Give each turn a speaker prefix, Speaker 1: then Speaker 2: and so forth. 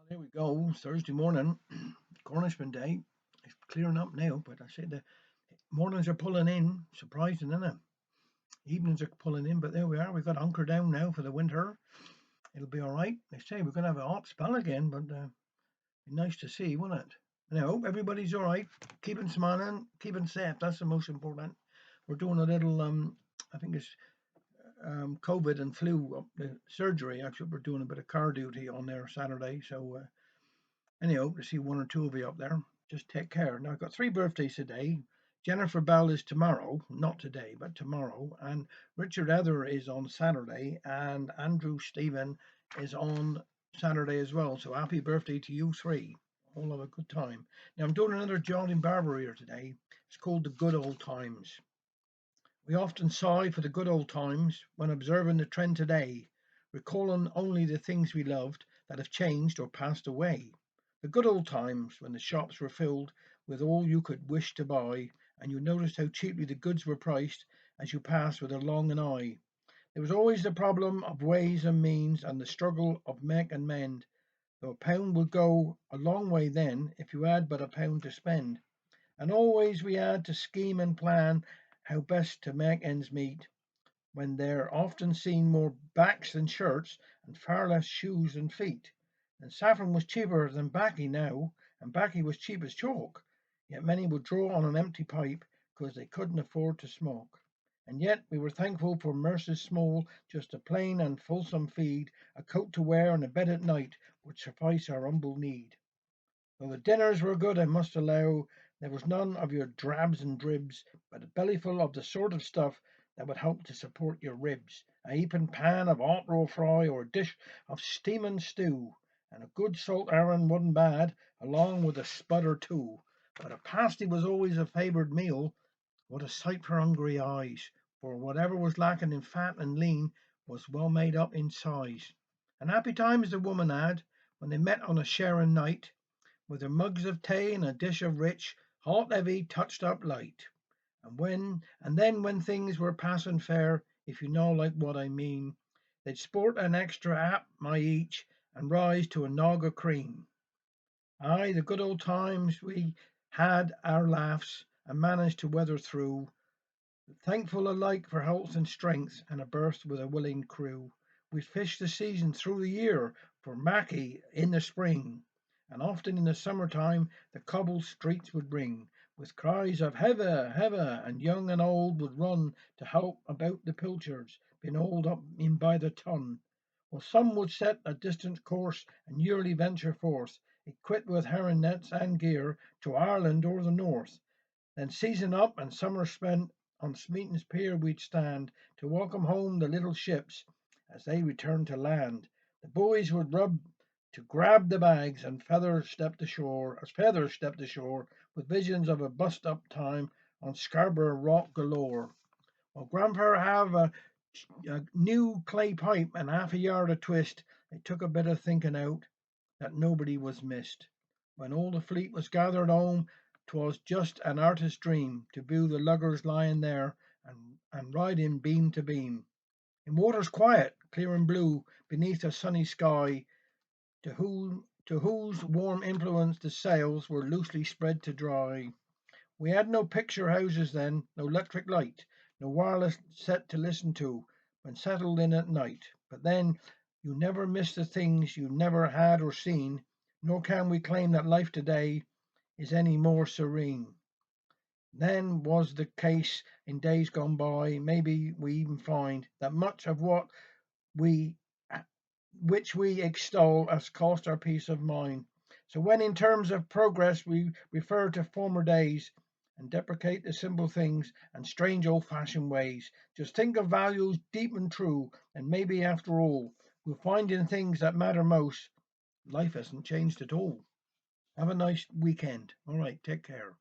Speaker 1: There we go. Thursday morning, Cornishman Day. It's clearing up now, but I said the mornings are pulling in. Surprising, isn't it? Evenings are pulling in, but there we are. We've got hunker down now for the winter. It'll be all right. They say we're going to have a hot spell again, but be nice to see, won't it? And I hope everybody's all right. Keeping smiling, keeping safe. That's the most important. We're doing a little, I think it's COVID and flu the surgery. Actually, we're doing a bit of car duty on there Saturday, so. Anyhow, to see one or two of you up there. Just take care. Now, I've got three birthdays today. Jennifer Bell is tomorrow, not today, but tomorrow. And Richard Ether is on Saturday. And Andrew Stephen is on Saturday as well. So happy birthday to you three. All have a good time. Now, I'm doing another John and Barbara here today. It's called The Good Old Times. We often sigh for the good old times when observing the trend today, recalling only the things we loved that have changed or passed away. The good old times when the shops were filled with all you could wish to buy, and you noticed how cheaply the goods were priced as you passed with a longing eye. There was always the problem of ways and means and the struggle of make and mend, though a pound would go a long way then if you had but a pound to spend. And always we had to scheme and plan how best to make ends meet, when there often seen more backs than shirts and far less shoes than feet. And saffron was cheaper than baccy now, and baccy was cheap as chalk. Yet many would draw on an empty pipe because they couldn't afford to smoke. And yet we were thankful for mercies small, just a plain and fulsome feed, a coat to wear and a bed at night would suffice our humble need. Though the dinners were good, I must allow, there was none of your drabs and dribs, but a bellyful of the sort of stuff that would help to support your ribs. A heaping pan of hot raw fry, or a dish of steaming stew, and a good salt herring wasn't bad, along with a spud or two. But a pasty was always a favoured meal. What a sight for hungry eyes! For whatever was lacking in fat and lean was well made up in size. And happy times the woman had when they met on a sharing night, with their mugs of tea and a dish of rich, hot heavy, touched up light. And then when things were passing fair, if you know like what I mean, they'd sport an extra ap my each and rise to a nog of cream. Aye, the good old times we had our laughs and managed to weather through, thankful alike for health and strength and a berth with a willing crew. We'd fish the season through the year for mackie in the spring, and often in the summer time the cobbled streets would ring with cries of "Heather, Heather," and young and old would run to help about the pilchards, being hauled up in by the ton. While some would set a distant course and yearly venture forth, equipped with herring nets and gear, to Ireland or the North. Then season up and summer spent on Smeaton's pier we'd stand to welcome home the little ships as they returned to land. The boys would rub to grab the bags and Feather stepped ashore with visions of a bust up time on Scarborough Rock galore. While Grandpa have a new clay pipe and half a yard of twist, it took a bit of thinking out that nobody was missed. When all the fleet was gathered home, 'twas just an artist's dream to view the luggers lying there and ride in beam to beam. In waters quiet, clear and blue, beneath a sunny sky, to whose warm influence the sails were loosely spread to dry. We had no picture houses then, no electric light, no wireless set to listen to when settled in at night. But then you never miss the things you never had or seen, nor can we claim that life today is any more serene than was the case in days gone by. Maybe we even find that much of we which we extol has cost our peace of mind. So when in terms of progress we refer to former days and deprecate the simple things and strange old fashioned ways, just think of values deep and true, and maybe after all, we'll find in things that matter most, life hasn't changed at all. Have a nice weekend. All right, take care.